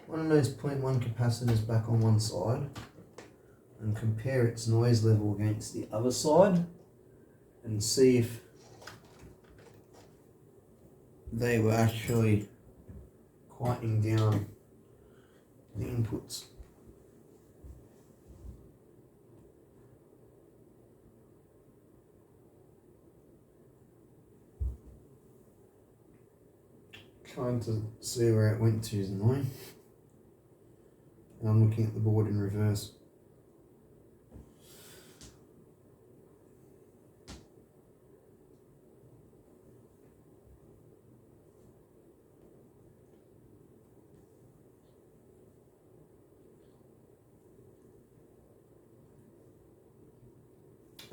one of those 0.1 capacitors back on one side and compare its noise level against the other side and see if they were actually quieting down the inputs. Trying to see where it went to is annoying. And I'm looking at the board in reverse.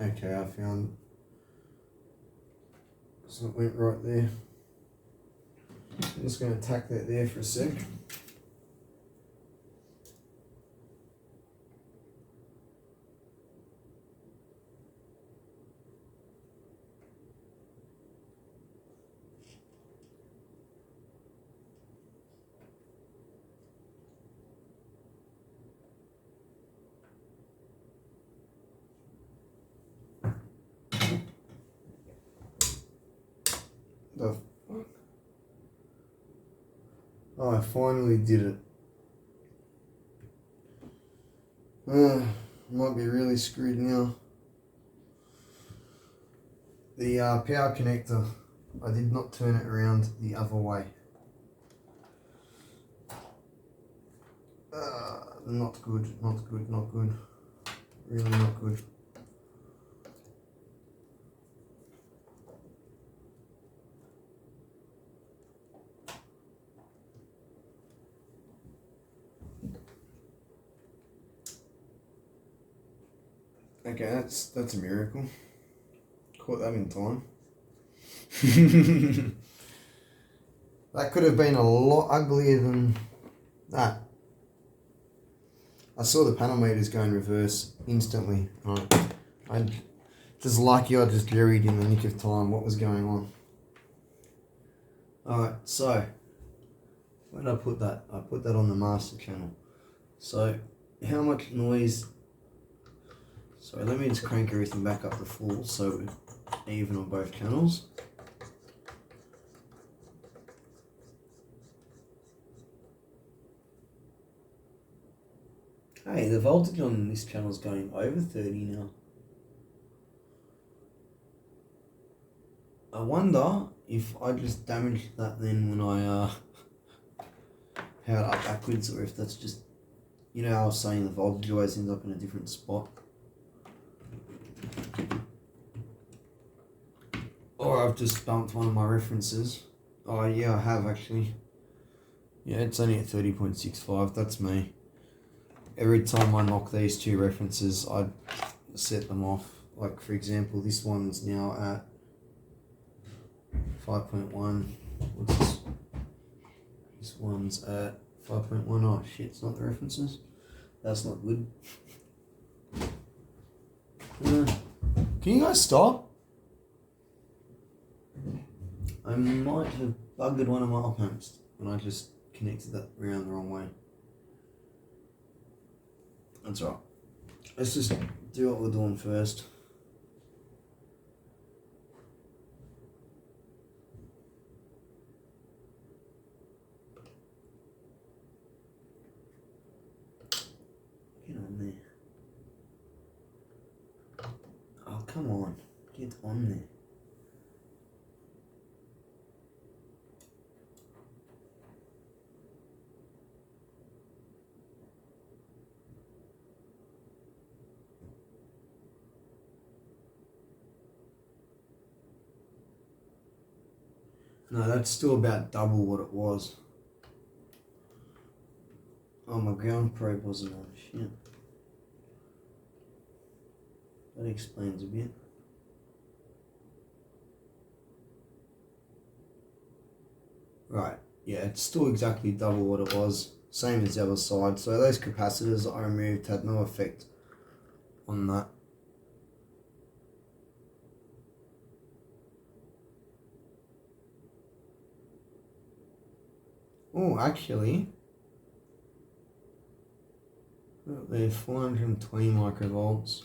Okay, I found, so it went right there. I'm just going to tack that there for a sec. the fuck? Oh, I finally did it. Might be really screwed now. The power connector, I did not turn it around the other way. Not good, not good, not good. Really not good. Okay, that's a miracle. Caught that in time. That could have been a lot uglier than that. I saw the panel meters go in reverse instantly. I just lucky I just buried in the nick of time what was going on. Alright, so where did I put that? I put that on the master channel. So how much noise? Sorry, let me just crank everything back up to full so we're even on both channels. Hey, the voltage on this channel is going over 30 now. I wonder if I just damaged that then when I powered up backwards, or if that's just, you know how I was saying the voltage always ends up in a different spot. Or I've just bumped one of my references. Oh yeah, I have actually. Yeah, it's only at 30.65, that's me. Every time I knock these two references, I set them off. Like for example, this one's now at 5.1. What's this? This one's at 5.1. Oh shit, it's not the references. That's not good. Can you guys stop? I might have buggered one of my op amps when I just connected that around the wrong way. That's right. Let's just do what we're doing first. Get on there. Oh, come on. Get on there. No, that's still about double what it was. Oh, my ground probe wasn't on. Shit. That explains a bit. Right, yeah, it's still exactly double what it was. Same as the other side. So those capacitors that I removed had no effect on that. Oh, actually, they're 420 microvolts.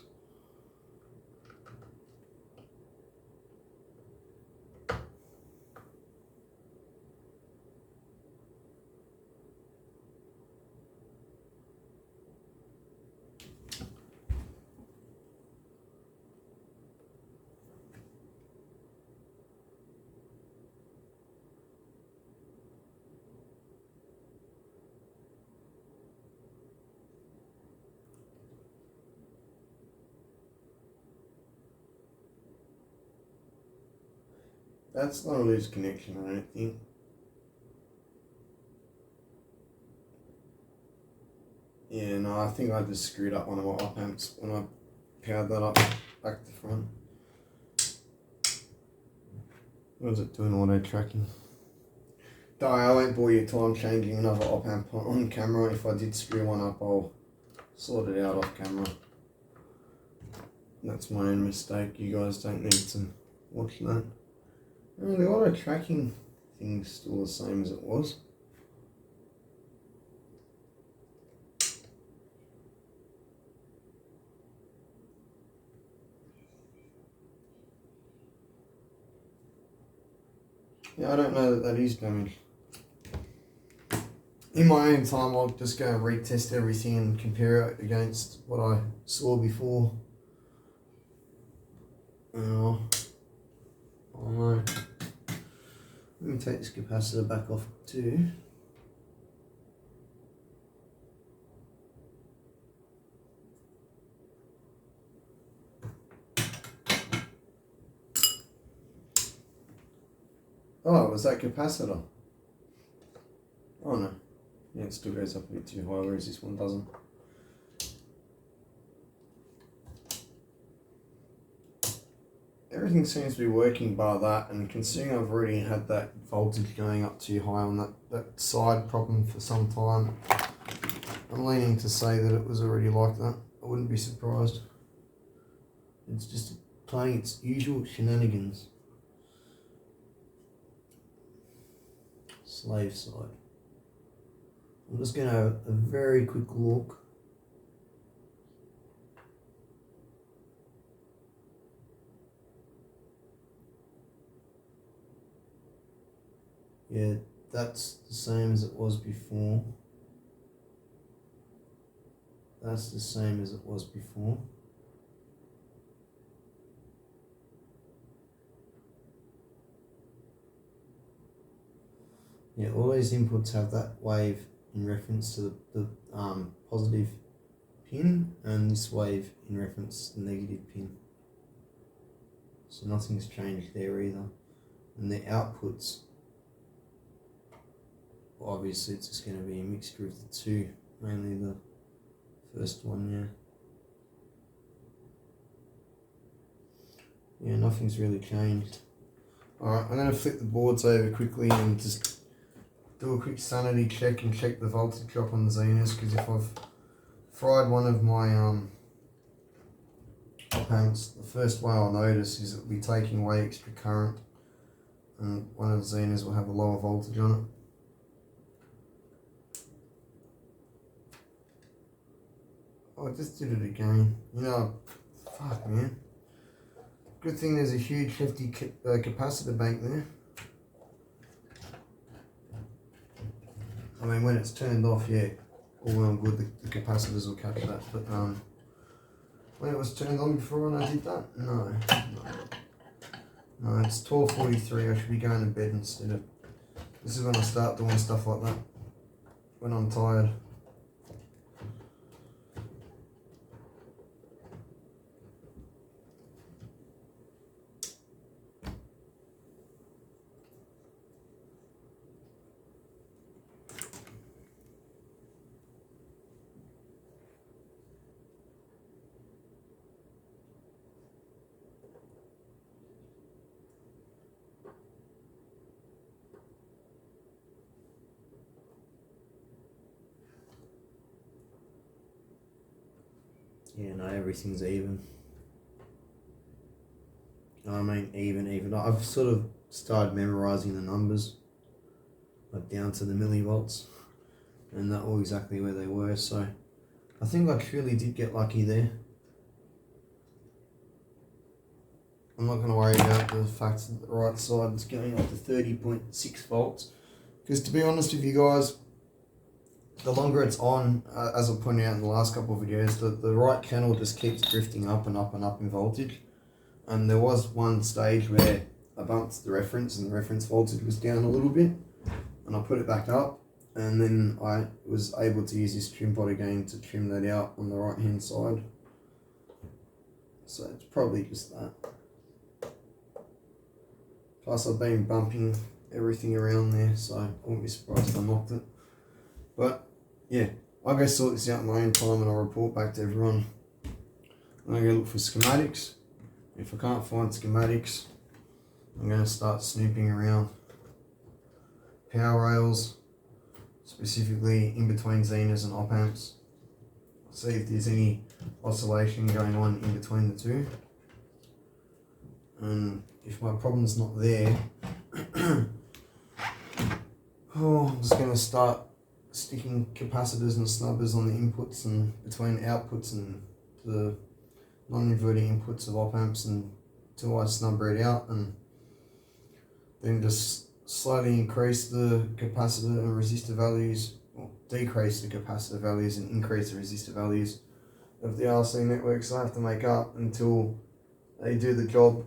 That's not a loose connection, I don't think. Yeah, no, I think I just screwed up one of my op amps when I powered that up back to front. What is it doing auto tracking? Don't worry, I won't bore you time changing another op amp on camera. If I did screw one up, I'll sort it out off camera. That's my own mistake. You guys don't need to watch that. The auto tracking thing's still the same as it was. Yeah, I don't know that is damaged. In my own time, I'll just go and retest everything and compare it against what I saw before. Oh no. Let me take this capacitor back off too. Oh, it was that capacitor. Oh no. Yeah, it still goes up a bit too high, whereas this one doesn't. Everything seems to be working bar that, and considering I've already had that voltage going up too high on that side problem for some time, I'm leaning to say that it was already like that. I wouldn't be surprised. It's just playing its usual shenanigans. Slave side. I'm just going to have a very quick look. Yeah, that's the same as it was before. That's the same as it was before. Yeah, all these inputs have that wave in reference to the positive pin, and this wave in reference to the negative pin. So nothing's changed there either. And the outputs, obviously it's just going to be a mixture of the two, mainly the first one, yeah. Yeah, nothing's really changed. Alright, I'm going to flip the boards over quickly and just do a quick sanity check and check the voltage drop on the Zenus, because if I've fried one of my op-amps, the first way I'll notice is it'll be taking away extra current, and one of the Zenus will have a lower voltage on it. Oh, I just did it again. You know, fuck man. Good thing there's a huge hefty capacitor bank there. I mean, when it's turned off, yeah, all well and good, the capacitors will catch that. But when it was turned on before and I did that, no, it's 12:43. I should be going to bed instead of. This is when I start doing stuff like that. When I'm tired. Yeah, no, everything's even. I mean, even. I've sort of started memorising the numbers, like down to the millivolts, and that all exactly where they were. So I think I truly did get lucky there. I'm not going to worry about the fact that the right side is going up to 30.6 volts, because to be honest with you guys, the longer it's on, as I pointed out in the last couple of videos, the right channel just keeps drifting up and up and up in voltage. And there was one stage where I bumped the reference and the reference voltage was down a little bit, and I put it back up, and then I was able to use this trim pot again to trim that out on the right hand side. So it's probably just that. Plus I've been bumping everything around there, so I wouldn't be surprised if I knocked it. But yeah, I'll go sort this out in my own time and I'll report back to everyone. I'm going to go look for schematics. If I can't find schematics, I'm going to start snooping around power rails, specifically in between Zenus and op amps. See if there's any oscillation going on in between the two. And if my problem's not there, I'm just going to start sticking capacitors and snubbers on the inputs and between outputs and the non-inverting inputs of op amps until I snub it out, and then just slowly increase the capacitor and resistor values, or decrease the capacitor values and increase the resistor values of the RC networks they have to make up until they do the job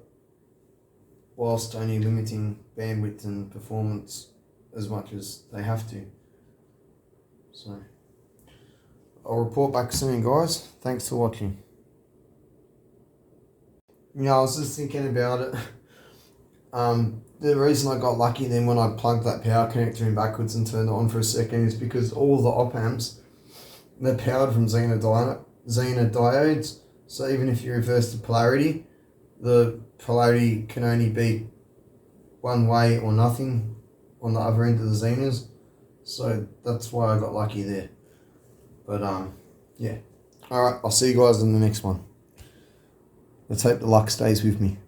whilst only limiting bandwidth and performance as much as they have to. So I'll report back soon, guys. Thanks for watching. I was just thinking about it. The reason I got lucky then when I plugged that power connector in backwards and turned it on for a second is because all the op amps, they're powered from Zener diodes. So even if you reverse the polarity can only be one way or nothing on the other end of the Zeners. So that's why I got lucky there. But yeah. Alright, I'll see you guys in the next one. Let's hope the luck stays with me.